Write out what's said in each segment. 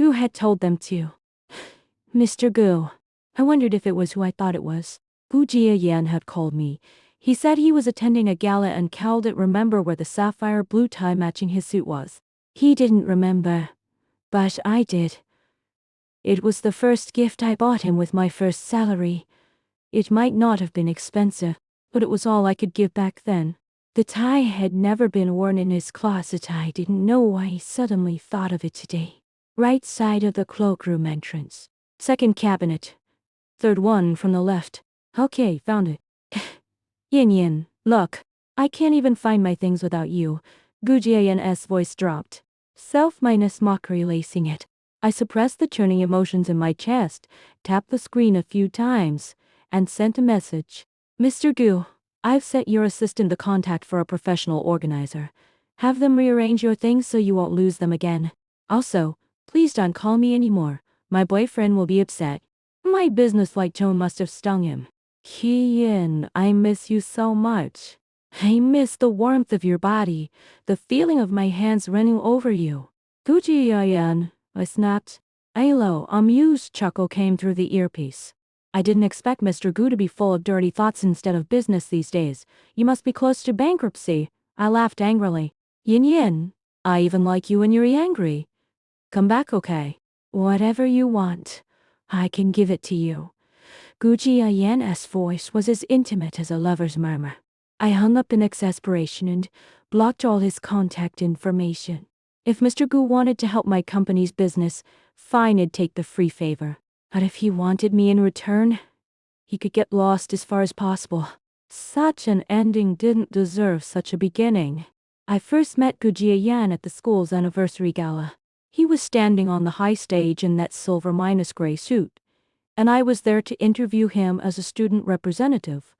Who had told them to? Mr. Gu. I wondered if it was who I thought it was. Gu Jiayan had called me. He said he was attending a gala and Cal didn't remember where the sapphire blue tie matching his suit was. He didn't remember. But I did. It was the first gift I bought him with my first salary. It might not have been expensive, but it was all I could give back then. The tie had never been worn in his closet. I didn't know why he suddenly thought of it today. Right side of the cloakroom entrance. Second cabinet. Third one from the left. Okay, found it. Yin, look. I can't even find my things without you. Gu Jiayan's voice dropped. Self-minus mockery lacing it. I suppressed the churning emotions in my chest, tapped the screen a few times, and sent a message. Mr. Gu, I've set your assistant the contact for a professional organizer. Have them rearrange your things so you won't lose them again. Also, please don't call me anymore. My boyfriend will be upset. My businesslike tone must have stung him. Yin, I miss you so much. I miss the warmth of your body, the feeling of my hands running over you. Gu Jiayan, I snapped. Alo, amused chuckle came through the earpiece. I didn't expect Mr. Gu to be full of dirty thoughts instead of business these days. You must be close to bankruptcy. I laughed angrily. Yin, I even like you when you're angry. Come back, okay? Whatever you want, I can give it to you. Gu Jiayan's voice was as intimate as a lover's murmur. I hung up in exasperation and blocked all his contact information. If Mr. Gu wanted to help my company's business, fine, I'd take the free favor. But if he wanted me in return, he could get lost as far as possible. Such an ending didn't deserve such a beginning. I first met Gu Jiayan at the school's anniversary gala. He was standing on the high stage in that silver-gray suit, and I was there to interview him as a student representative.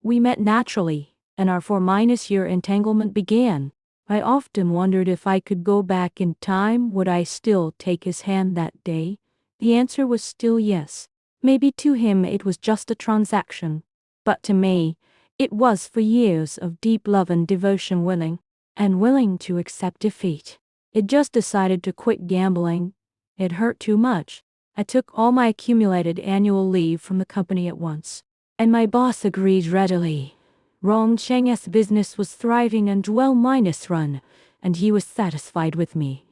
We met naturally, and our 4-year entanglement began. I often wondered if I could go back in time, would I still take his hand that day? The answer was still yes. Maybe to him it was just a transaction, but to me, it was for years of deep love and devotion, willing to accept defeat. It just decided to quit gambling. It hurt too much. I took all my accumulated annual leave from the company at once, and my boss agreed readily. Rong Cheng's business was thriving and well-run, and he was satisfied with me.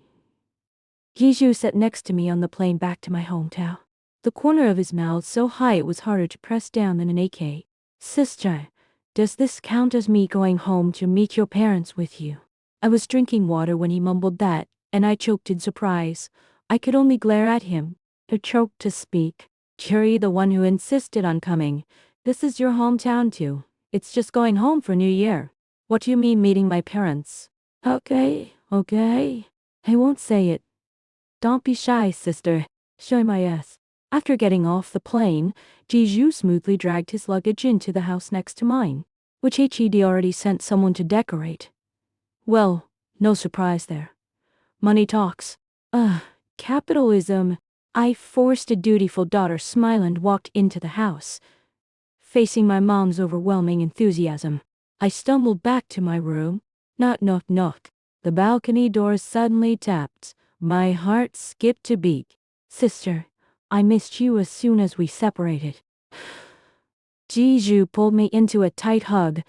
Jiju sat next to me on the plane back to my hometown. The corner of his mouth so high it was harder to press down than an AK. Sister, does this count as me going home to meet your parents with you? I was drinking water when he mumbled that, and I choked in surprise. I could only glare at him. I choked to speak. Curie, the one who insisted on coming. This is your hometown too. It's just going home for New Year. What do you mean meeting my parents? Okay. I won't say it. Don't be shy, sister. Show my ass. After getting off the plane, Jiju smoothly dragged his luggage into the house next to mine, which he'd already sent someone to decorate. Well, no surprise there. Money talks. Capitalism. I forced a dutiful daughter smile and walked into the house, facing my mom's overwhelming enthusiasm. I stumbled back to my room. Knock, knock, knock. The balcony door suddenly tapped. My heart skipped a beat. Sister, I missed you as soon as we separated. Jiju pulled me into a tight hug,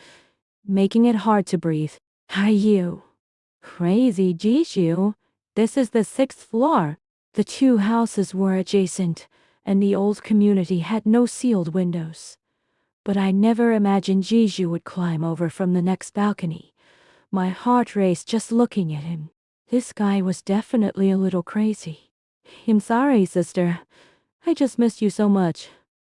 making it hard to breathe. Are you crazy, Jiju? This is the 6th floor. The two houses were adjacent, and the old community had no sealed windows. But I never imagined Jiju would climb over from the next balcony. My heart raced just looking at him. This guy was definitely a little crazy. I'm sorry, sister. I just missed you so much.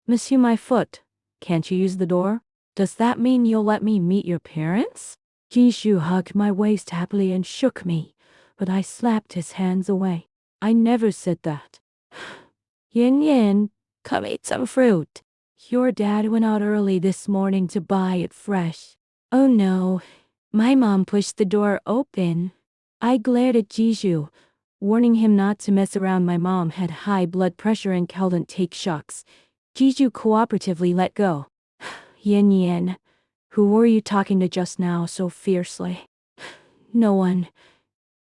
Miss you my foot. Can't you use the door? Does that mean you'll let me meet your parents? Jiju hugged my waist happily and shook me, but I slapped his hands away. I never said that. Yin, come eat some fruit. Your dad went out early this morning to buy it fresh. Oh no. My mom pushed the door open. I glared at Jiju, warning him not to mess around. My mom had high blood pressure and couldn't take shocks. Jiju cooperatively let go. Yin, who were you talking to just now so fiercely? No one.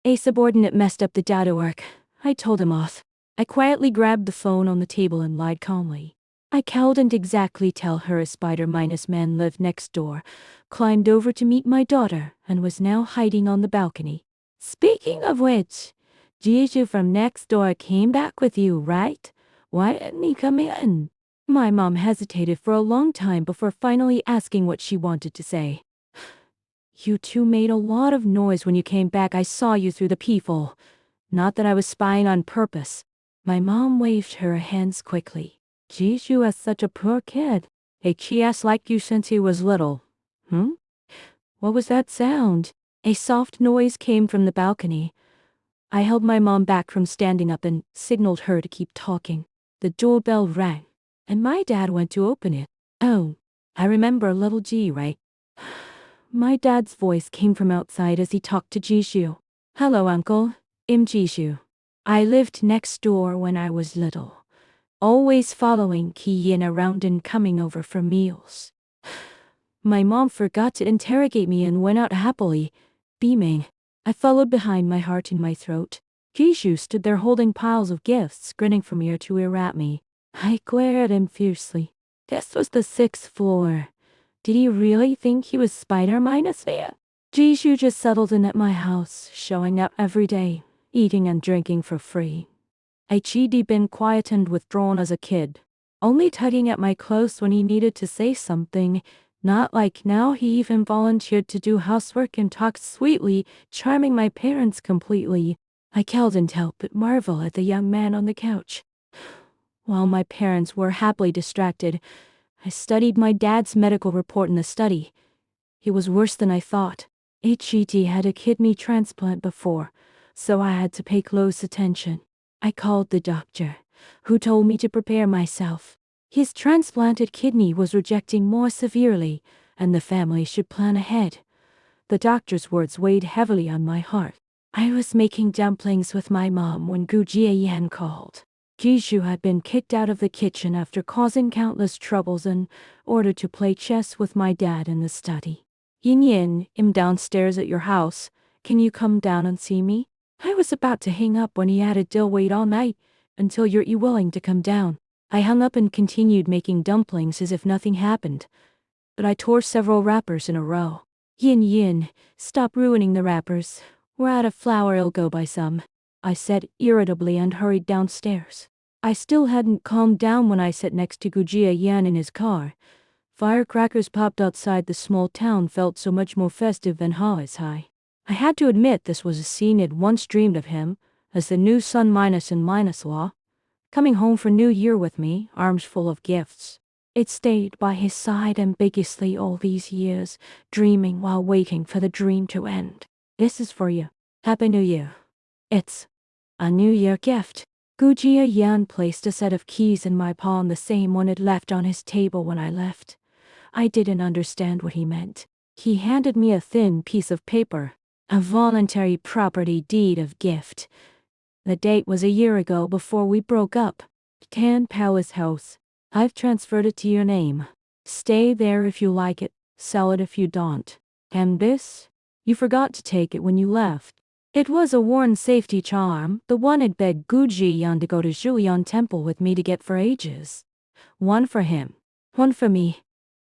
A subordinate messed up the data work. I told him off. I quietly grabbed the phone on the table and lied calmly. I couldn't exactly tell her a spider-man lived next door, climbed over to meet my daughter, and was now hiding on the balcony. Speaking of which, Jiju from next door came back with you, right? Why didn't he come in? My mom hesitated for a long time before finally asking what she wanted to say. You two made a lot of noise when you came back. I saw you through the peephole. Not that I was spying on purpose. My mom waved her hands quickly. Jiju is such a poor kid. He has liked you since he was little. What was that sound? A soft noise came from the balcony. I held my mom back from standing up and signaled her to keep talking. The doorbell rang, and my dad went to open it. Oh, I remember little G, right? My dad's voice came from outside as he talked to Jishu. Hello, uncle. I'm Jishu. I lived next door when I was little, always following Kiyin around and coming over for meals. My mom forgot to interrogate me and went out happily, beaming. I followed behind, my heart in my throat. Jishu stood there holding piles of gifts, grinning from ear to ear at me. I glared at him fiercely. This was the 6th floor. Did he really think he was Spider-Man? Jishu just settled in at my house, showing up every day, eating and drinking for free. I'd been quiet and withdrawn as a kid, only tugging at my clothes when he needed to say something. Not like now, he even volunteered to do housework and talked sweetly, charming my parents completely. I couldn't help but marvel at the young man on the couch. While my parents were happily distracted, I studied my dad's medical report in the study. It was worse than I thought. HET had a kidney transplant before, so I had to pay close attention. I called the doctor, who told me to prepare myself. His transplanted kidney was rejecting more severely, and the family should plan ahead. The doctor's words weighed heavily on my heart. I was making dumplings with my mom when Gu Jiayan called. Jishu had been kicked out of the kitchen after causing countless troubles and ordered to play chess with my dad in the study. Yin, I'm downstairs at your house. Can you come down and see me? I was about to hang up when he added, "Dill, wait all night until you're willing to come down." I hung up and continued making dumplings as if nothing happened. But I tore several wrappers in a row. Yin, stop ruining the wrappers. We're out of flour, I'll go buy some, I said irritably and hurried downstairs. I still hadn't calmed down when I sat next to Gu Jiayan in his car. Firecrackers popped outside. The small town felt so much more festive than Hawaii's high. I had to admit this was a scene I'd once dreamed of him, as the new sun minus and minus law, coming home for New Year with me, arms full of gifts. It stayed by his side ambiguously all these years, dreaming while waiting for the dream to end. This is for you. Happy New Year. It's a New Year gift. Gu Jiayan placed a set of keys in my palm, the same one I'd left on his table when I left. I didn't understand what he meant. He handed me a thin piece of paper, a voluntary property deed of gift. The date was a year ago, before we broke up. Tan Palace House. I've transferred it to your name. Stay there if you like it, sell it if you don't. And this? You forgot to take it when you left. It was a worn safety charm, the one I'd begged Gu Jiayan to go to Julian Temple with me to get for ages. One for him, one for me.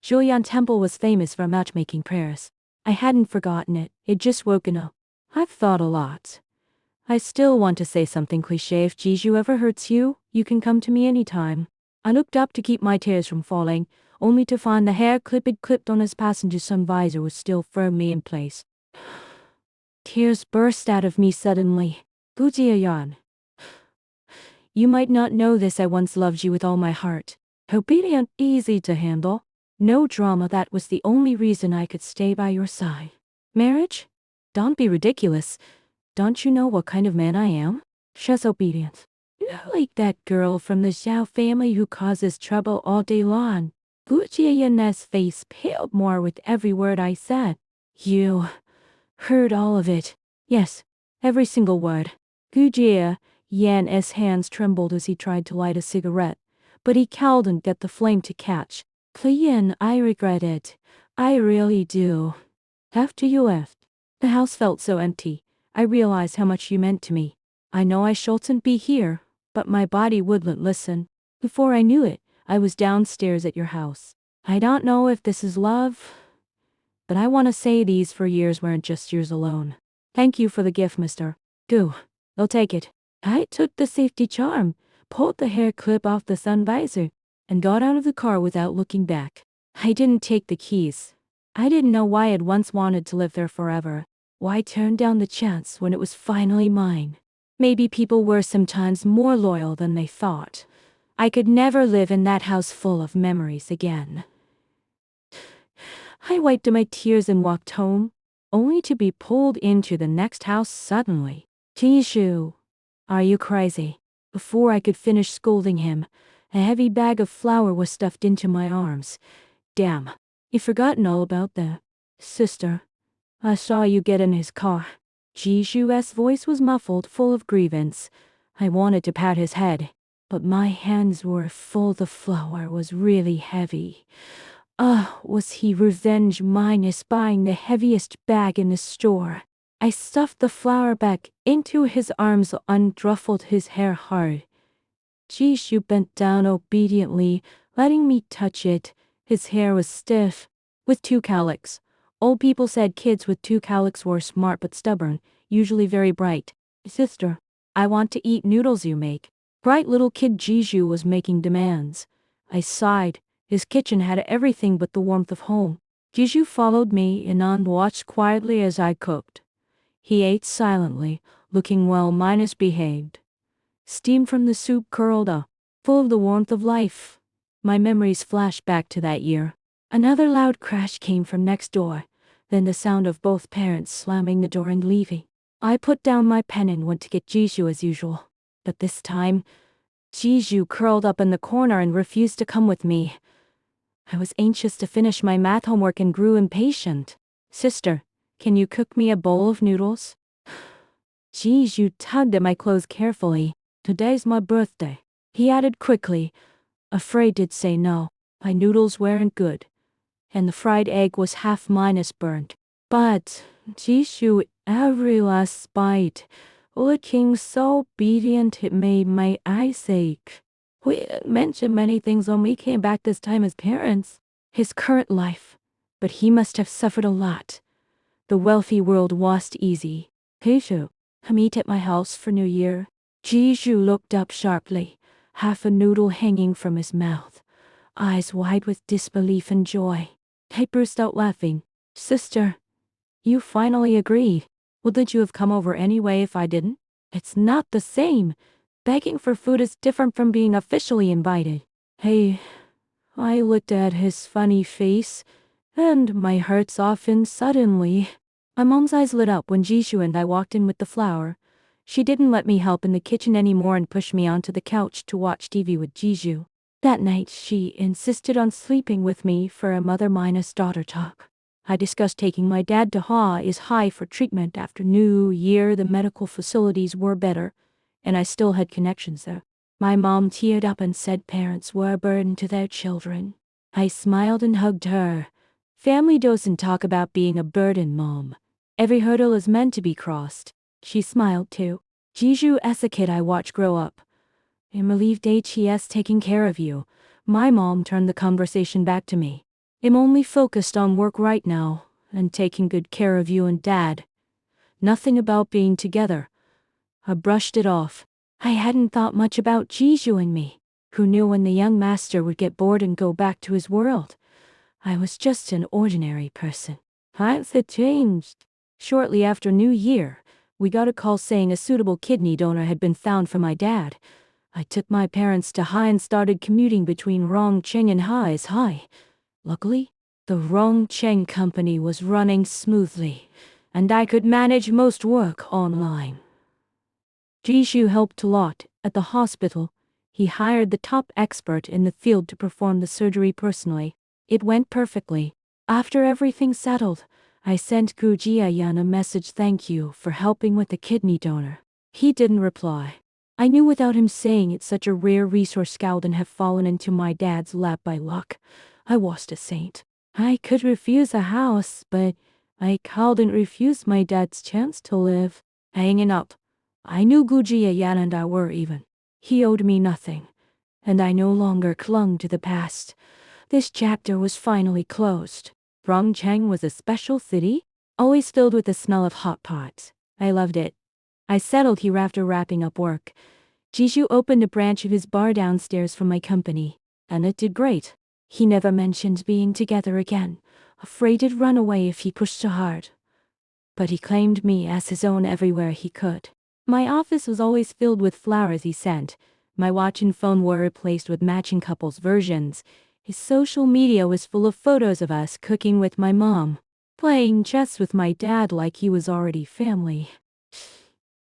Julian Temple was famous for matchmaking prayers. I hadn't forgotten it, it'd just woken up. I've thought a lot. I still want to say something cliché. If Jiju ever hurts you, you can come to me anytime. I looked up to keep my tears from falling, only to find the hair clip I'd clipped on his passenger sun visor was still firmly in place. Tears burst out of me suddenly. Gu Jiayan. You might not know this, I once loved you with all my heart. Obedient, easy to handle. No drama, that was the only reason I could stay by your side. Marriage? Don't be ridiculous. Don't you know what kind of man I am? She's obedient. Not like that girl from the Xiao family who causes trouble all day long. Gu Jiayan's face paled more with every word I said. You heard all of it. Yes, every single word. Gu Jiayan's hands trembled as he tried to light a cigarette, but he couldn't get the flame to catch. Yin, I regret it. I really do. After you left, the house felt so empty. I realized how much you meant to me. I know I shouldn't be here, but my body wouldn't listen. Before I knew it, I was downstairs at your house. I don't know if this is love, but I want to say these 4 years weren't just yours alone. Thank you for the gift, Mr. Gu. I'll take it. I took the safety charm, pulled the hair clip off the sun visor, and got out of the car without looking back. I didn't take the keys. I didn't know why I'd once wanted to live there forever. Why turn down the chance when it was finally mine? Maybe people were sometimes more loyal than they thought. I could never live in that house full of memories again. I wiped my tears and walked home, only to be pulled into the next house suddenly. Jishu, are you crazy? Before I could finish scolding him, a heavy bag of flour was stuffed into my arms. Damn, you've forgotten all about that. Sister, I saw you get in his car. Jishu's voice was muffled, full of grievance. I wanted to pat his head, but my hands were full. The flour was really heavy. Was he revenge minus buying the heaviest bag in the store? I stuffed the flour back into his arms, unruffled his hair hard. Jishu bent down obediently, letting me touch it. His hair was stiff, with 2 cowlicks. Old people said kids with 2 cowlicks were smart but stubborn, usually very bright. Sister, I want to eat noodles you make. Bright little kid Jishu was making demands. I sighed. His kitchen had everything but the warmth of home. Jishu followed me and watched quietly as I cooked. He ate silently, looking well minus behaved. Steam from the soup curled up, full of the warmth of life. My memories flashed back to that year. Another loud crash came from next door, then the sound of both parents slamming the door and leaving. I put down my pen and went to get Jishu as usual. But this time, Jishu curled up in the corner and refused to come with me. I was anxious to finish my math homework and grew impatient. Sister, can you cook me a bowl of noodles? Jishu tugged at my clothes carefully. Today's my birthday, he added quickly, afraid to say no. My noodles weren't good, and the fried egg was half minus burnt. But Jishu, every last bite, looking so obedient it made my eyes ache. We mentioned many things when we came back this time as parents. His current life, but he must have suffered a lot. The wealthy world wasn't easy. Jishu, meet at my house for New Year. Jishu looked up sharply, half a noodle hanging from his mouth, eyes wide with disbelief and joy. I burst out laughing. Sister, you finally agreed. Wouldn't you have come over anyway if I didn't? It's not the same. Begging for food is different from being officially invited. Hey, I looked at his funny face, and my heart softened suddenly. My mom's eyes lit up when Jishu and I walked in with the flour. She didn't let me help in the kitchen anymore and pushed me onto the couch to watch TV with Jishu. That night, she insisted on sleeping with me for a mother-minus-daughter talk. I discussed taking my dad to High for treatment after New Year. The medical facilities were better, and I still had connections there. My mom teared up and said parents were a burden to their children. I smiled and hugged her. Family doesn't talk about being a burden, Mom. Every hurdle is meant to be crossed. She smiled too. Jishu is a kid I watched grow up. I'm relieved he's taking care of you. My mom turned the conversation back to me. I'm only focused on work right now, and taking good care of you and Dad. Nothing about being together. I brushed it off. I hadn't thought much about Jishu and me. Who knew when the young master would get bored and go back to his world? I was just an ordinary person. Times had changed. Shortly after New Year, we got a call saying a suitable kidney donor had been found for my dad. I took my parents to High and started commuting between Rongcheng and High. Luckily, the Rongcheng company was running smoothly, and I could manage most work online. Jishu helped a lot at the hospital. He hired the top expert in the field to perform the surgery personally. It went perfectly. After everything settled, I sent Gu Jiayan a message thank you for helping with the kidney donor. He didn't reply. I knew without him saying it such a rare resource wouldn't have fallen into my dad's lap by luck. I was a saint. I could refuse a house, but I couldn't refuse my dad's chance to live. Hanging up. I knew Gu Jiayan and I were even. He owed me nothing, and I no longer clung to the past. This chapter was finally closed. Rongcheng was a special city, always filled with the smell of hot pots. I loved it. I settled here after wrapping up work. Jishu opened a branch of his bar downstairs from my company, and it did great. He never mentioned being together again, afraid he'd run away if he pushed too hard. But he claimed me as his own everywhere he could. My office was always filled with flowers he sent. My watch and phone were replaced with matching couples versions. His social media was full of photos of us cooking with my mom, playing chess with my dad like he was already family.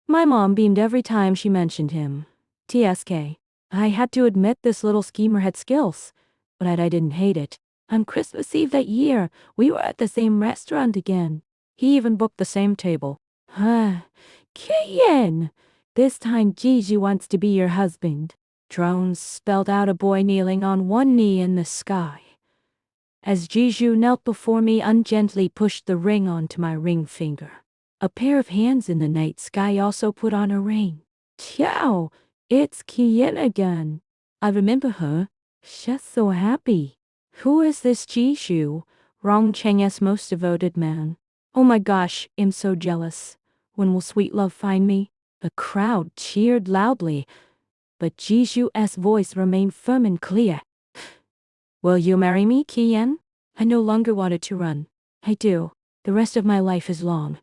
My mom beamed every time she mentioned him. TSK. I had to admit this little schemer had skills, but I didn't hate it. On Christmas Eve that year, we were at the same restaurant again. He even booked the same table. Kian! This time Gigi wants to be your husband. Drones spelled out a boy kneeling on one knee in the sky. As Jiju knelt before me, ungently pushed the ring onto my ring finger. A pair of hands in the night sky also put on a ring. Ciao, it's Kian again. I remember her. She's so happy. Who is this Jishu? Rongcheng's most devoted man. Oh my gosh, I'm so jealous. When will sweet love find me? The crowd cheered loudly, but Jishu's voice remained firm and clear. Will you marry me, Kian? I no longer wanted to run. I do. The rest of my life is long.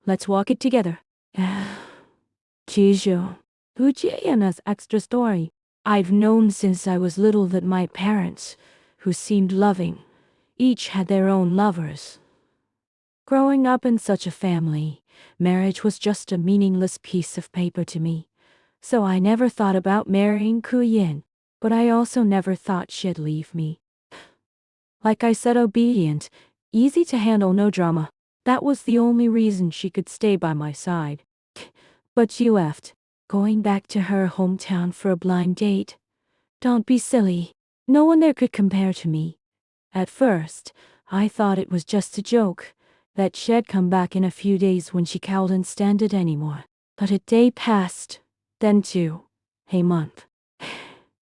Let's walk it together. Jishu. Gu Jiayan's extra story. I've known since I was little that my parents, who seemed loving, each had their own lovers. Growing up in such a family, marriage was just a meaningless piece of paper to me. So I never thought about marrying Kuyin, but I also never thought she'd leave me. Like I said, obedient, easy to handle, no drama. That was the only reason she could stay by my side. But she left, going back to her hometown for a blind date. Don't be silly. No one there could compare to me. At first, I thought it was just a joke, that she'd come back in a few days when she couldn't stand it anymore. But a day passed, then two, a month.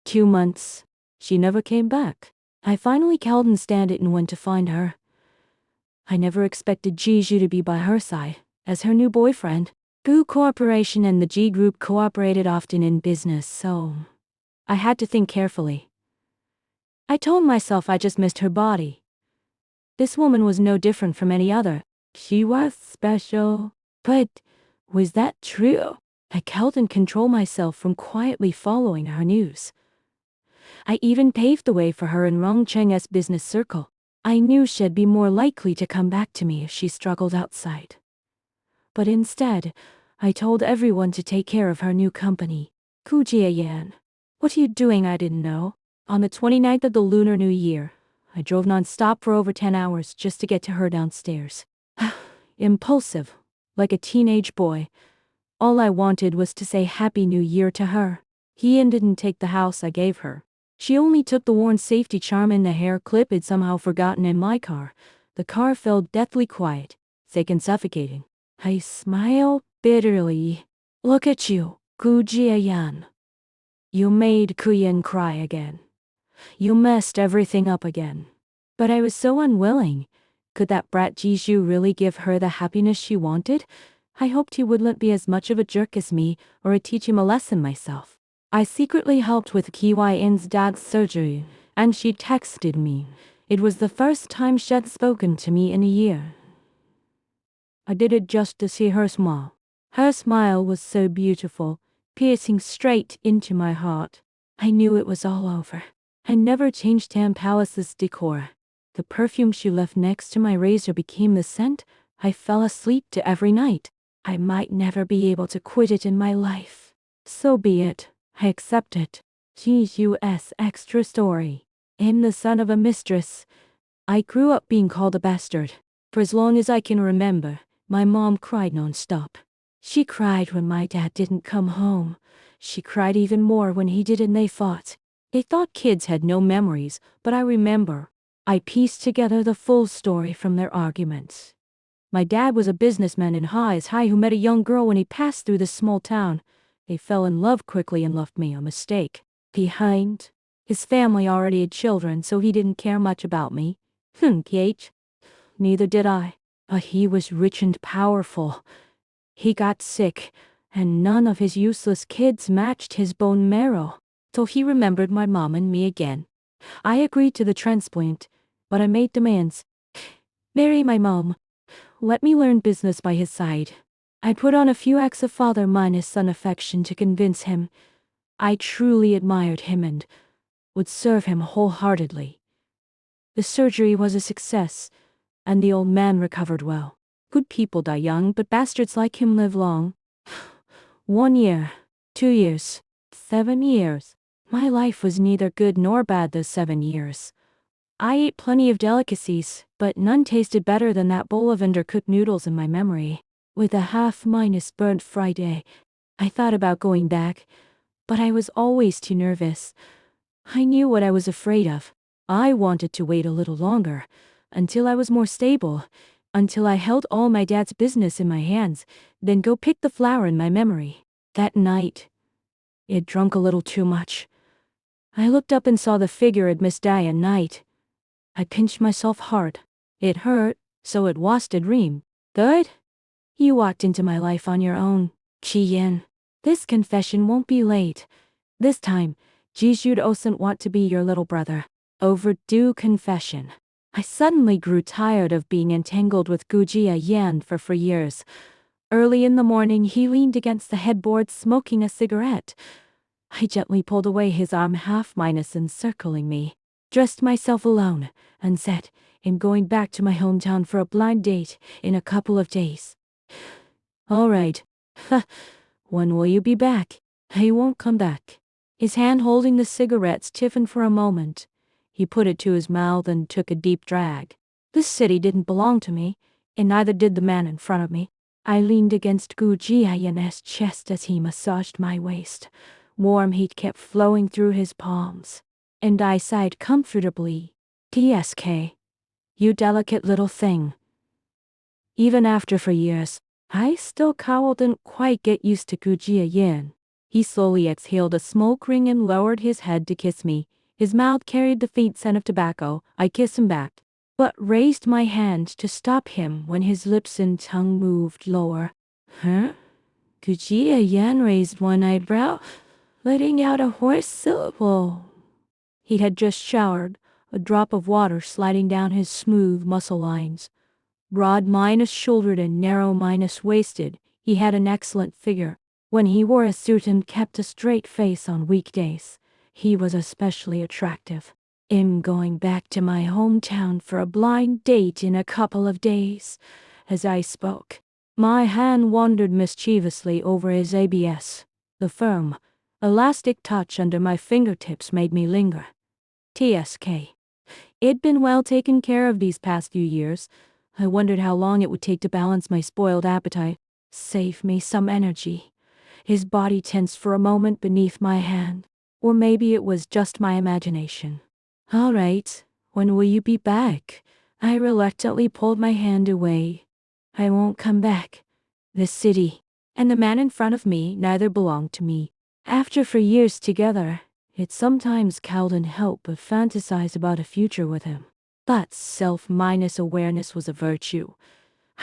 2 months. She never came back. I finally couldn't stand it and went to find her. I never expected Jiju to be by her side, as her new boyfriend. Gu Corporation and the G Group cooperated often in business, so I had to think carefully. I told myself I just missed her body. This woman was no different from any other. She was special. But was that true? I couldn't control myself from quietly following her news. I even paved the way for her in Rongcheng's business circle. I knew she'd be more likely to come back to me if she struggled outside. But instead, I told everyone to take care of her new company. Gu Jiayan. What are you doing? I didn't know. On the 29th of the Lunar New Year, I drove non-stop for over 10 hours just to get to her downstairs. Impulsive, like a teenage boy. All I wanted was to say Happy New Year to her. He didn't take the house I gave her. She only took the worn safety charm and the hair clip I'd somehow forgotten in my car. The car felt deathly quiet, thick and suffocating. I smiled bitterly. Look at you, Gu Jiayan. You made Kuyan cry again. You messed everything up again. But I was so unwilling. Could that brat Jishu really give her the happiness she wanted? I hoped he wouldn't be as much of a jerk as me, or I'd teach him a lesson myself. I secretly helped with Kiyan's dad's surgery, and she texted me. It was the first time she'd spoken to me in a year. I did it just to see her smile. Her smile was so beautiful, piercing straight into my heart. I knew it was all over. I never changed Tam Palace's decor. The perfume she left next to my razor became the scent I fell asleep to every night. I might never be able to quit it in my life. So be it. I accept it. G.U.S. extra story. I'm the son of a mistress. I grew up being called a bastard. For as long as I can remember, my mom cried non-stop. She cried when my dad didn't come home. She cried even more when he did and they fought. They thought kids had no memories, but I remember. I pieced together the full story from their arguments. My dad was a businessman in high who met a young girl when he passed through this small town. They fell in love quickly and left me a mistake behind. His family already had children, so he didn't care much about me. Kate. Neither did I. But he was rich and powerful. He got sick, and none of his useless kids matched his bone marrow. So he remembered my mom and me again. I agreed to the transplant, but I made demands. Marry my mom. Let me learn business by his side. I put on a few acts of father-son affection to convince him. I truly admired him and would serve him wholeheartedly. The surgery was a success, and the old man recovered well. Good people die young, but bastards like him live long. 1 year, 2 years, 7 years. My life was neither good nor bad those 7 years. I ate plenty of delicacies, but none tasted better than that bowl of undercooked noodles in my memory, with a half-minus burnt fried egg. I thought about going back, but I was always too nervous. I knew what I was afraid of. I wanted to wait a little longer, until I was more stable, until I held all my dad's business in my hands, then go pick the flower in my memory. That night, it drunk a little too much. I looked up and saw the figure at Miss Diane night. I pinched myself hard. It hurt, so it was a dream. Good? You walked into my life on your own, Jiayan. This confession won't be late. This time, Jiju doesn't want to be your little brother. Overdue confession. I suddenly grew tired of being entangled with Gu Jiayan for 4 years. Early in the morning, he leaned against the headboard smoking a cigarette. I gently pulled away his arm half-minus encircling me, dressed myself alone, and said, I'm going back to my hometown for a blind date in a couple of days. All right. When will you be back? I won't come back. His hand holding the cigarette stiffened for a moment. He put it to his mouth and took a deep drag. This city didn't belong to me, and neither did the man in front of me. I leaned against Gu Jiayan's chest as he massaged my waist. Warm heat kept flowing through his palms, and I sighed comfortably. TSK. You delicate little thing. Even after 4 years, I still didn't quite get used to Gu Jiayan. He slowly exhaled a smoke ring and lowered his head to kiss me. His mouth carried the faint scent of tobacco. I kissed him back, but raised my hand to stop him when his lips and tongue moved lower. Huh? Gu Jiayan raised one eyebrow, letting out a hoarse syllable. He had just showered, a drop of water sliding down his smooth muscle lines. Broad-shouldered and narrow-waisted, he had an excellent figure. When he wore a suit and kept a straight face on weekdays, he was especially attractive. I'm going back to my hometown for a blind date in a couple of days. As I spoke, my hand wandered mischievously over his ABS. The firm, elastic touch under my fingertips made me linger. TSK. It'd been well taken care of these past few years. I wondered how long it would take to balance my spoiled appetite, save me some energy. His body tensed for a moment beneath my hand, or maybe it was just my imagination. All right, when will you be back? I reluctantly pulled my hand away. I won't come back. This city, and the man in front of me, neither belonged to me. After 4 years together, it sometimes couldn't help but fantasize about a future with him. But self-awareness was a virtue.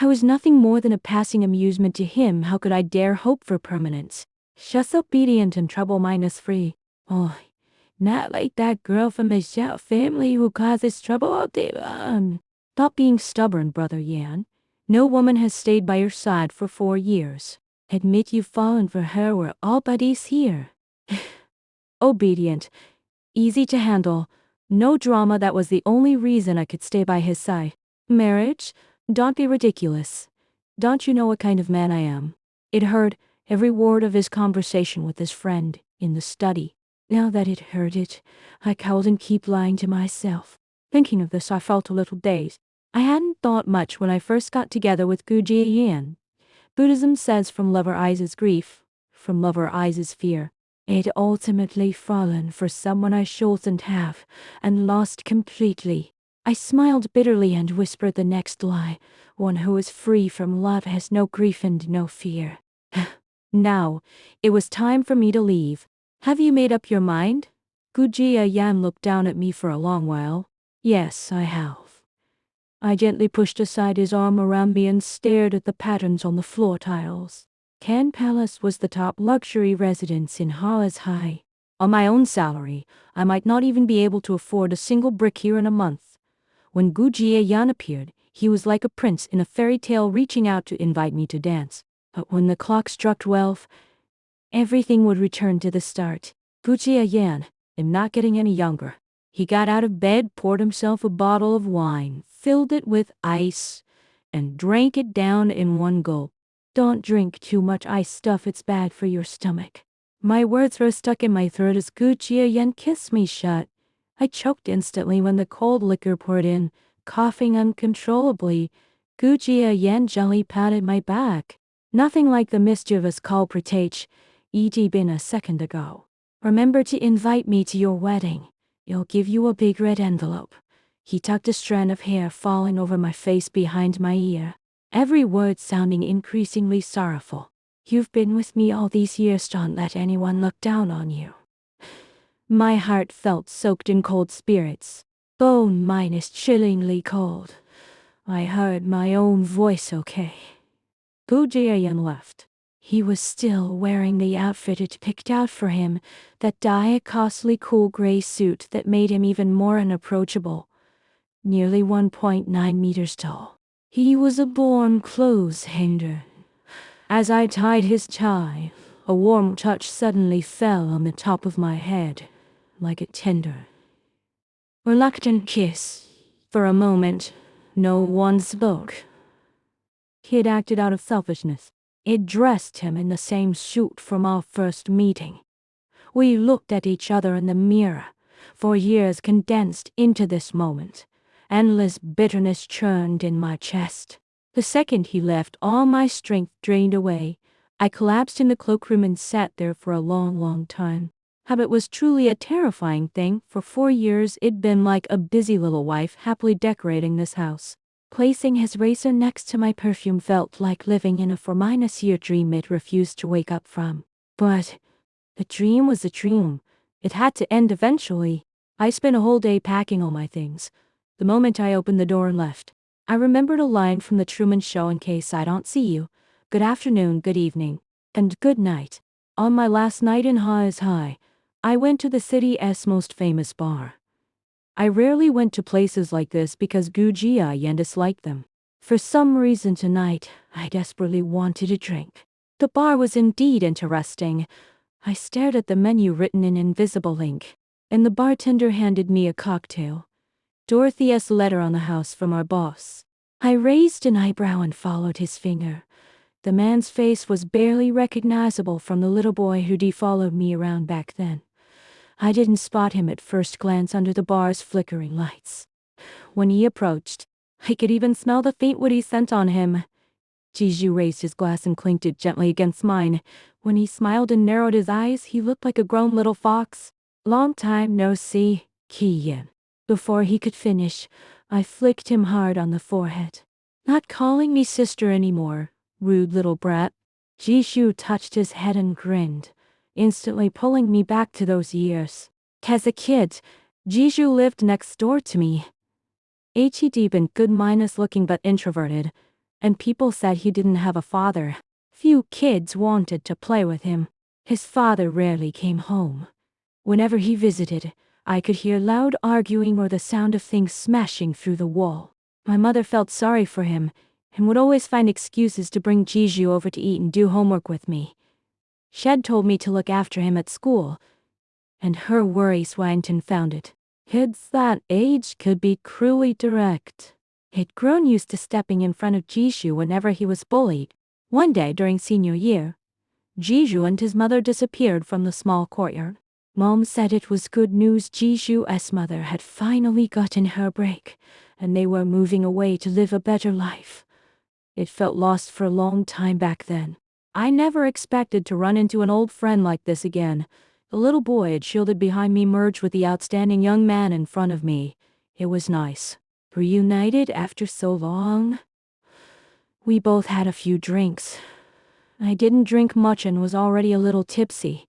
I was nothing more than a passing amusement to him. How could I dare hope for permanence? Just obedient and trouble-free. Oh, not like that girl from the Xiao family who causes trouble all day long. Stop being stubborn, Brother Yan. No woman has stayed by your side for 4 years. Admit you've fallen for her. We're all buddies here. Obedient, easy to handle, no drama. That was the only reason I could stay by his side. Marriage? Don't be ridiculous. Don't you know what kind of man I am? It hurt, every word of his conversation with his friend, in the study. Now that it hurt it, I couldn't keep lying to myself. Thinking of this, I felt a little dazed. I hadn't thought much when I first got together with Gu Jiayan. Buddhism says from love arises grief, from love arises fear. It ultimately fallen for someone I shouldn't have, and lost completely. I smiled bitterly and whispered the next lie. One who is free from love has no grief and no fear. Now, it was time for me to leave. Have you made up your mind? Gu Jiayan looked down at me for a long while. Yes, I have. I gently pushed aside his arm around me and stared at the patterns on the floor tiles. Can Palace was the top luxury residence in Hollis High. On my own salary, I might not even be able to afford a single brick here in a month. When Gu Jiayan appeared, he was like a prince in a fairy tale reaching out to invite me to dance. But when the clock struck 12, everything would return to the start. Gu Jiayan, I'm not getting any younger. He got out of bed, poured himself a bottle of wine, filled it with ice, and drank it down in one gulp. Don't drink too much ice stuff, it's bad for your stomach. My words were stuck in my throat as Gu Jiayan kissed me shut. I choked instantly when the cold liquor poured in, coughing uncontrollably. Gu Jiayan gently patted my back. Nothing like the mischievous culprit E.T. been a second ago. Remember to invite me to your wedding. I'll give you a big red envelope. He tucked a strand of hair falling over my face behind my ear, every word sounding increasingly sorrowful. You've been with me all these years, don't let anyone look down on you. My heart felt soaked in cold spirits. Bone mine is chillingly cold. I heard my own voice okay. Gu Jiayan left. He was still wearing the outfit it picked out for him, that costly cool gray suit that made him even more unapproachable. Nearly 1.9 meters tall. He was a born clothes hanger. As I tied his tie, a warm touch suddenly fell on the top of my head, like a tender, reluctant kiss. For a moment, no one spoke. He had acted out of selfishness. It dressed him in the same suit from our first meeting. We looked at each other in the mirror, for years condensed into this moment. Endless bitterness churned in my chest. The second he left, all my strength drained away. I collapsed in the cloakroom and sat there for a long, long time. Habit was truly a terrifying thing. For 4 years it'd been like a busy little wife happily decorating this house. Placing his razor next to my perfume felt like living in a 4-year dream it refused to wake up from. But the dream was a dream. It had to end eventually. I spent a whole day packing all my things. The moment I opened the door and left, I remembered a line from the Truman Show: in case I don't see you, good afternoon, good evening, and good night. On my last night in Highs High, I went to the city's most famous bar. I rarely went to places like this because Gu Jiayan disliked them. For some reason tonight, I desperately wanted a drink. The bar was indeed interesting. I stared at the menu written in invisible ink, and the bartender handed me a cocktail. Dorothy's letter on the house from our boss. I raised an eyebrow and followed his finger. The man's face was barely recognizable from the little boy who'd followed me around back then. I didn't spot him at first glance under the bar's flickering lights. When he approached, I could even smell the faint woody scent on him. Jiju raised his glass and clinked it gently against mine. When he smiled and narrowed his eyes, he looked like a grown little fox. Long time no see, Kiyan. Before he could finish, I flicked him hard on the forehead. Not calling me sister anymore, rude little brat. Jishu touched his head and grinned, instantly pulling me back to those years. As a kid, Jiju lived next door to me. He'd been good minus looking but introverted, and people said he didn't have a father. Few kids wanted to play with him. His father rarely came home. Whenever he visited, I could hear loud arguing or the sound of things smashing through the wall. My mother felt sorry for him, and would always find excuses to bring Jiju over to eat and do homework with me. Shed told me to look after him at school, and her worries went and found it. Kids that age could be cruelly direct. He'd grown used to stepping in front of Jiju whenever he was bullied. One day during senior year, Jiju and his mother disappeared from the small courtyard. Mom said it was good news. Jiju's mother had finally gotten her break, and they were moving away to live a better life. It felt lost for a long time back then. I never expected to run into an old friend like this again. The little boy had shielded behind me merged with the outstanding young man in front of me. It was nice. Reunited after so long. We both had a few drinks. I didn't drink much and was already a little tipsy.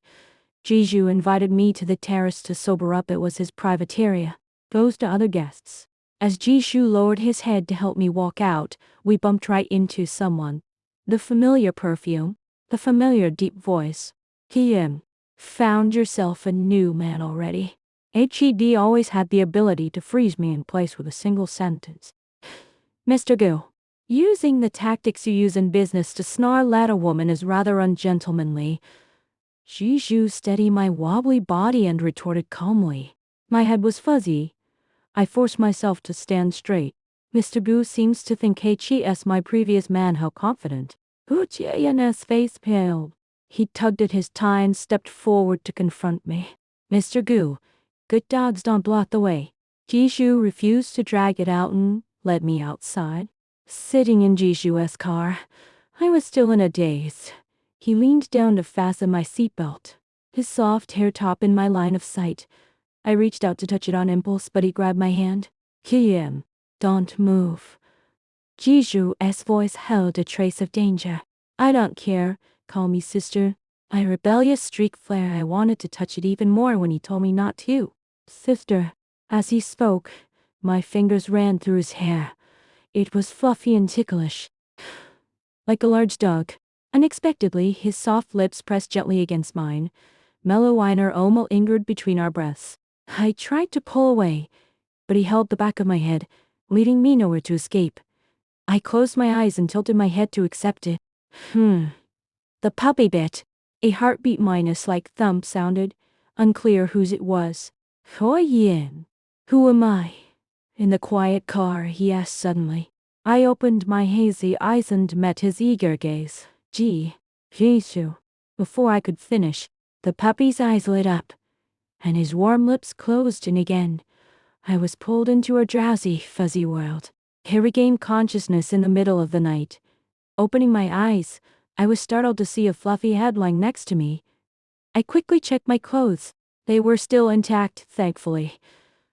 Jiju invited me to the terrace to sober up. It was his private area. Goes to other guests. As Jishu lowered his head to help me walk out, we bumped right into someone. The familiar perfume, the familiar deep voice. Kim, found yourself a new man already. HED always had the ability to freeze me in place with a single sentence. Mr. Gu, using the tactics you use in business to snarl at a woman is rather ungentlemanly. Jishu steadied my wobbly body and retorted calmly. My head was fuzzy. I forced myself to stand straight. Mr. Gu seems to think HES my previous man. How confident. Gu Jiayan's face paled. He tugged at his tie and stepped forward to confront me. Mr. Gu, good dogs don't block the way. Jishu refused to drag it out and led me outside. Sitting in Jishu's car, I was still in a daze. He leaned down to fasten my seatbelt, his soft hair top in my line of sight. I reached out to touch it on impulse, but he grabbed my hand. Kim, don't move. Jishu's voice held a trace of danger. I don't care. Call me sister. My rebellious streak flared. I wanted to touch it even more when he told me not to. Sister. As he spoke, my fingers ran through his hair. It was fluffy and ticklish. Like a large dog. Unexpectedly, his soft lips pressed gently against mine. Mellow whiner almost lingered between our breaths. I tried to pull away, but he held the back of my head, leading me nowhere to escape. I closed my eyes and tilted my head to accept it. The puppy bit. A heartbeat minus-like thump sounded, unclear whose it was. Yin. Who am I? In the quiet car, he asked suddenly. I opened my hazy eyes and met his eager gaze. Jishu. Before I could finish, the puppy's eyes lit up, and his warm lips closed in again. I was pulled into a drowsy, fuzzy world. I regained consciousness in the middle of the night. Opening my eyes, I was startled to see a fluffy head lying next to me. I quickly checked my clothes. They were still intact, thankfully.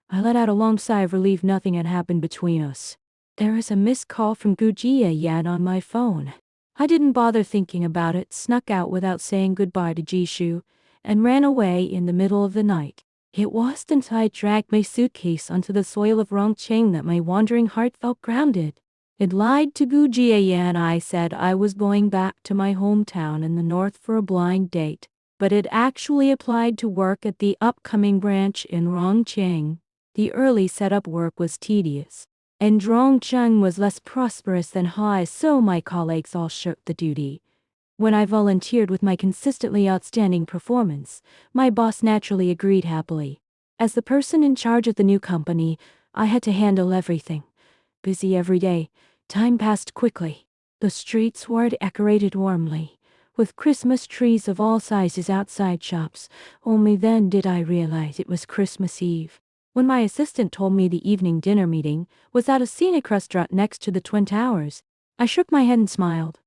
I let out a long sigh of relief. Nothing had happened between us. There was a missed call from Gu Jiayan on my phone. I didn't bother thinking about it, snuck out without saying goodbye to Jishu, and ran away in the middle of the night. It wasn't until I dragged my suitcase onto the soil of Rongcheng that my wandering heart felt grounded. It lied to Gu Jiayan. I said I was going back to my hometown in the north for a blind date, but it actually applied to work at the upcoming branch in Rongcheng. The early setup work was tedious, and Rongcheng was less prosperous than Hai, so my colleagues all shirked the duty. When I volunteered with my consistently outstanding performance, my boss naturally agreed happily. As the person in charge of the new company, I had to handle everything. Busy every day, time passed quickly. The streets were decorated warmly, with Christmas trees of all sizes outside shops. Only then did I realize it was Christmas Eve. When my assistant told me the evening dinner meeting was at a scenic restaurant next to the Twin Towers, I shook my head and smiled.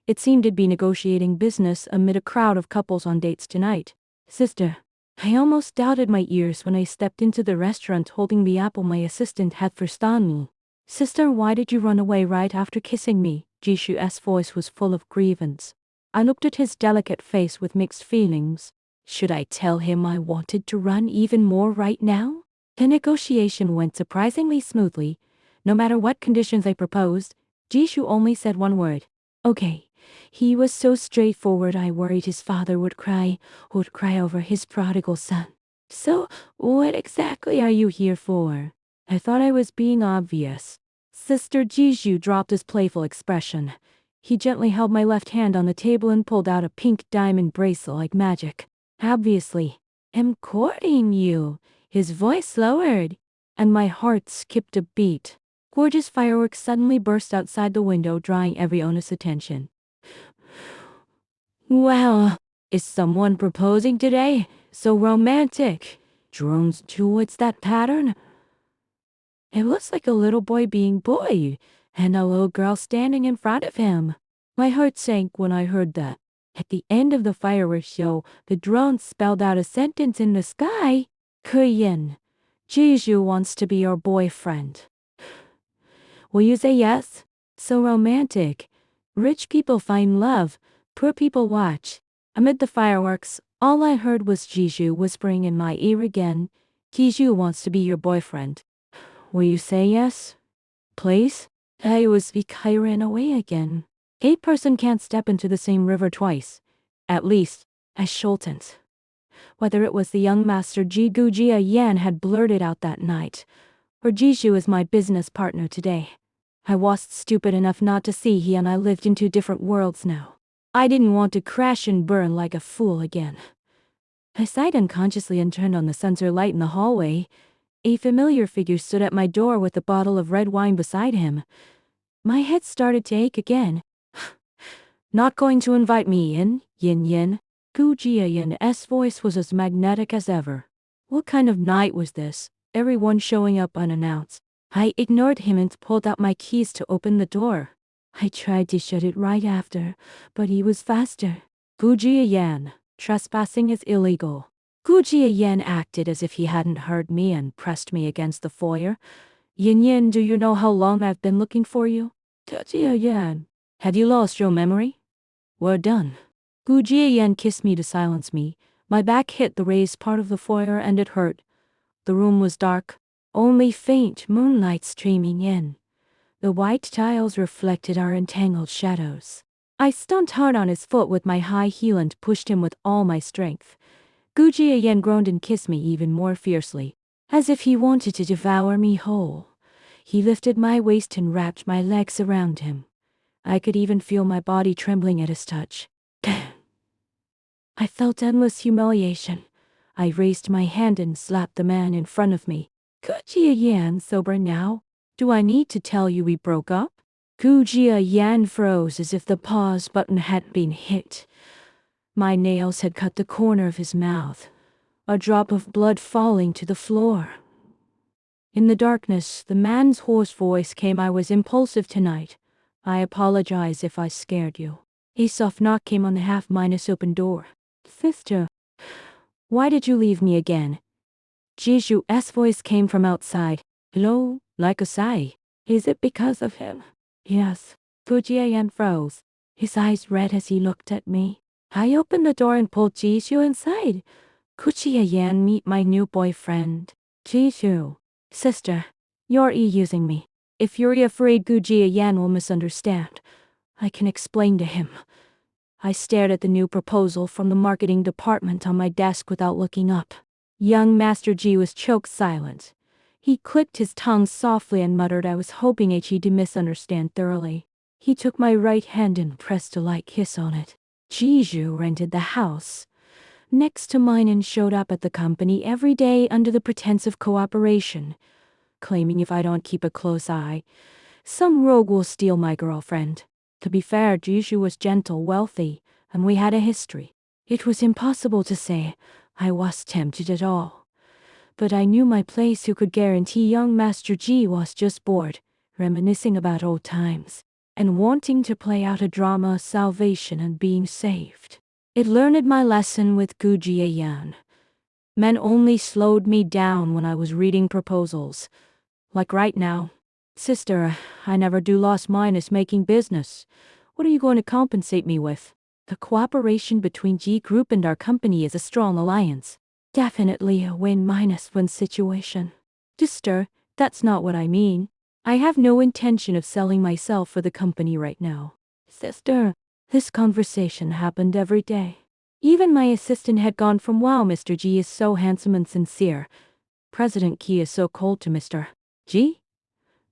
It seemed to be negotiating business amid a crowd of couples on dates tonight. Sister. I almost doubted my ears when I stepped into the restaurant holding the apple my assistant had first on me. Sister, why did you run away right after kissing me? Jishu's voice was full of grievance. I looked at his delicate face with mixed feelings. Should I tell him I wanted to run even more right now? The negotiation went surprisingly smoothly. No matter what conditions I proposed, Jishu only said one word. Okay. He was so straightforward I worried his father would cry over his prodigal son. So, what exactly are you here for? I thought I was being obvious. Sister Jishu dropped his playful expression. He gently held my left hand on the table and pulled out a pink diamond bracelet like magic. Obviously, I'm courting you. His voice lowered, and my heart skipped a beat. Gorgeous fireworks suddenly burst outside the window, drawing everyone's attention. Wow, is someone proposing today? So romantic. Drones towards that pattern. It looks like a little boy being bullied, and a little girl standing in front of him. My heart sank when I heard that. At the end of the fireworks show, the drone spelled out a sentence in the sky. Korean. Jishu wants to be your boyfriend. Will you say yes? So romantic. Rich people find love, poor people watch. Amid the fireworks, all I heard was Jiju whispering in my ear again. Jiju wants to be your boyfriend. Will you say yes? Please? I was weak. I ran away again. A person can't step into the same river twice. At least, I shouldn't. Whether it was the young master Gu Jiayan had blurted out that night, or Jiju is my business partner today, I was stupid enough not to see he and I lived in two different worlds now. I didn't want to crash and burn like a fool again. I sighed unconsciously and turned on the sensor light in the hallway. A familiar figure stood at my door with a bottle of red wine beside him. My head started to ache again. Not going to invite me in, Yin Yin? Gu Jiayan's voice was as magnetic as ever. What kind of night was this? Everyone showing up unannounced. I ignored him and pulled out my keys to open the door. I tried to shut it right after, but he was faster. Gu Jiayan, trespassing is illegal. Gu Jiayan acted as if he hadn't heard me and pressed me against the foyer. Yin Yin, do you know how long I've been looking for you? Gu Jiayan, have you lost your memory? We're done. Gu Jiayan kissed me to silence me. My back hit the raised part of the foyer and it hurt. The room was dark, only faint moonlight streaming in. The white tiles reflected our entangled shadows. I stomped hard on his foot with my high heel and pushed him with all my strength. Gu Jiayan groaned and kissed me even more fiercely, as if he wanted to devour me whole. He lifted my waist and wrapped my legs around him. I could even feel my body trembling at his touch. I felt endless humiliation. I raised my hand and slapped the man in front of me. Gu Jiayan, sober now? Do I need to tell you we broke up? Gu Jiayan froze as if the pause button had been hit. My nails had cut the corner of his mouth, a drop of blood falling to the floor. In the darkness, the man's hoarse voice came. I was impulsive tonight. I apologize if I scared you. A soft knock came on the half-open door. Sister, why did you leave me again? Jiju's voice came from outside. Low, like a sigh. Is it because of him? Yes. Gu Jiayan froze, his eyes red as he looked at me. I opened the door and pulled Jiju inside. Gu Jiayan, meet my new boyfriend. Jiju. Sister, you're using me. If you're afraid Gu Jiayan will misunderstand, I can explain to him. I stared at the new proposal from the marketing department on my desk without looking up. Young Master Ji was choked silent. He clicked his tongue softly and muttered, I was hoping he'd misunderstand thoroughly. He took my right hand and pressed a light kiss on it. Jiju rented the house next to mine and showed up at the company every day under the pretense of cooperation, claiming if I don't keep a close eye, some rogue will steal my girlfriend. To be fair, Jiju was gentle, wealthy, and we had a history. It was impossible to say I was tempted at all. But I knew my place. Who could guarantee young Master Ji was just bored, reminiscing about old times, and wanting to play out a drama of salvation and being saved. It learned my lesson with Gu Jiayan. Men only slowed me down when I was reading proposals. Like right now. Sister, I never do lost minus making business. What are you going to compensate me with? The cooperation between G Group and our company is a strong alliance. Definitely a win-minus-win situation. Sister, that's not what I mean. I have no intention of selling myself for the company right now. Sister, this conversation happened every day. Even my assistant had gone from wow, Mr. G is so handsome and sincere. President Key is so cold to Mr. G?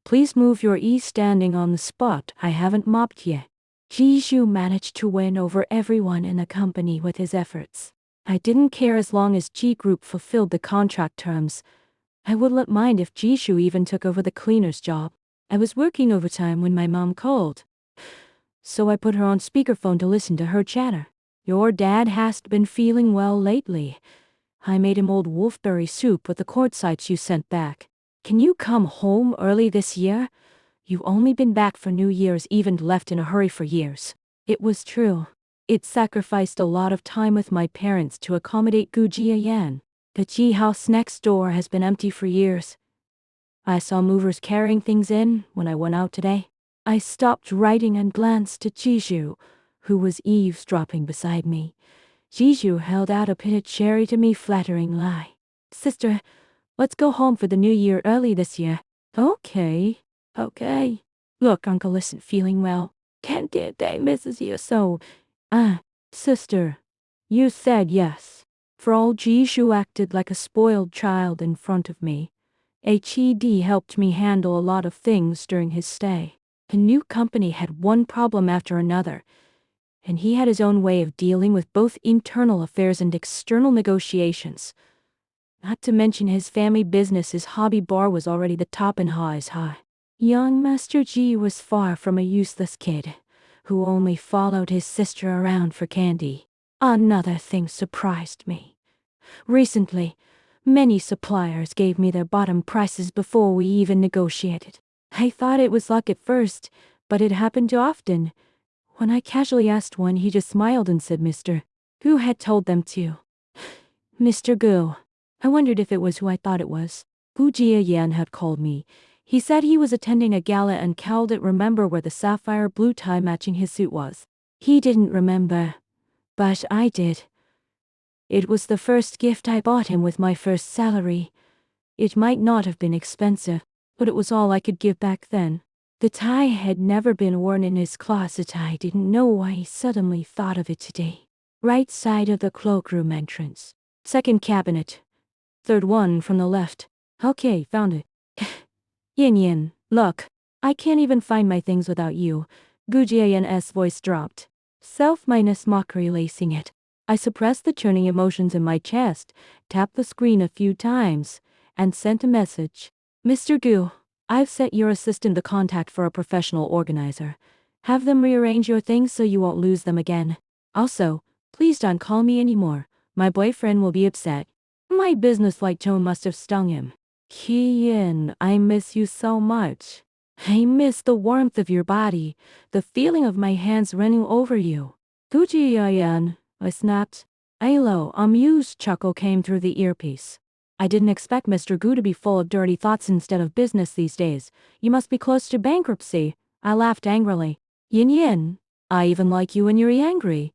Please move your standing on the spot. I haven't mopped yet. Jiju managed to win over everyone in the company with his efforts. I didn't care as long as G Group fulfilled the contract terms. I wouldn't mind if Jiju even took over the cleaner's job. I was working overtime when my mom called, so I put her on speakerphone to listen to her chatter. Your dad hasn't been feeling well lately. I made him old wolfberry soup with the quartzites you sent back. Can you come home early this year? You've only been back for New Year's Eve and left in a hurry for years. It was true. It sacrificed a lot of time with my parents to accommodate Gu Jiayan. The Ji house next door has been empty for years. I saw movers carrying things in when I went out today. I stopped writing and glanced at Jiju, who was eavesdropping beside me. Jiju held out a pitted cherry to me, flattering lie. Sister, let's go home for the new year early this year. Okay. Look, Uncle isn't feeling well. Can't get a day misses you, so... Sister, you said yes. For all Jishu acted like a spoiled child in front of me. HED helped me handle a lot of things during his stay. The new company had one problem after another, and he had his own way of dealing with both internal affairs and external negotiations. Not to mention his family business, his hobby bar was already the top in highs high. Young Master G was far from a useless kid, who only followed his sister around for candy. Another thing surprised me. Recently, many suppliers gave me their bottom prices before we even negotiated. I thought it was luck at first, but it happened too often. When I casually asked one, he just smiled and said Mr. Gu had told them to. Mr. Gu. I wondered if it was who I thought it was. Gu Jiayan had called me. He said he was attending a gala and called it remember where the sapphire blue tie matching his suit was. He didn't remember, but I did. It was the first gift I bought him with my first salary. It might not have been expensive, but it was all I could give back then. The tie had never been worn in his closet. I didn't know why he suddenly thought of it today. Right side of the cloakroom entrance. Second cabinet. Third one from the left. Okay, found it. Yin, look. I can't even find my things without you. Gu Jiayan's voice dropped. Self-minus mockery lacing it. I suppressed the churning emotions in my chest, tapped the screen a few times, and sent a message. Mr. Gu, I've set your assistant the contact for a professional organizer. Have them rearrange your things so you won't lose them again. Also, please don't call me anymore. My boyfriend will be upset. My businesslike tone must have stung him. Qian, I miss you so much. I miss the warmth of your body, the feeling of my hands running over you. Gu Jiayan, I snapped. Alo, amused chuckle came through the earpiece. I didn't expect Mr. Gu to be full of dirty thoughts instead of business these days. You must be close to bankruptcy. I laughed angrily. Yin, I even like you when you're angry.